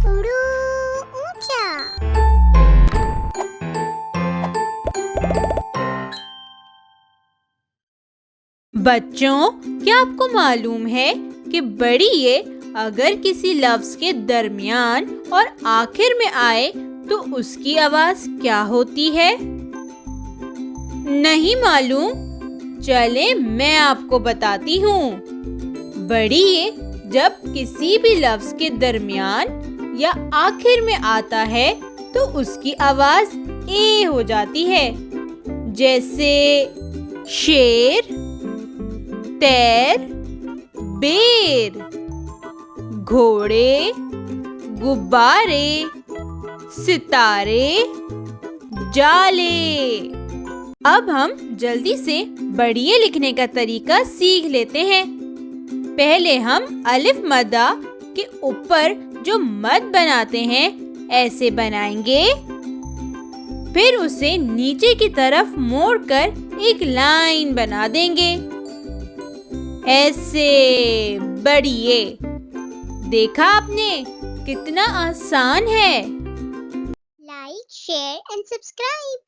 उड़ू ऊंचा। बच्चों, क्या आपको मालूम है कि बड़ी ये अगर किसी लफ्ज के दरमियान और आखिर में आए तो उसकी आवाज क्या होती है? नहीं मालूम? चले मैं आपको बताती हूँ। बड़ी ये जब किसी भी लफ्ज के दरमियान या आखिर में आता है तो उसकी आवाज ए हो जाती है। जैसे शेर, तैर, बेर, घोड़े, गुब्बारे, सितारे, जाले। अब हम जल्दी से बढ़िया लिखने का तरीका सीख लेते हैं। पहले हम अलिफ मद्दा के ऊपर जो मद बनाते हैं ऐसे बनाएंगे, फिर उसे नीचे की तरफ मोड़कर एक लाइन बना देंगे ऐसे। बढ़िए, देखा आपने कितना आसान है। Like, share and subscribe.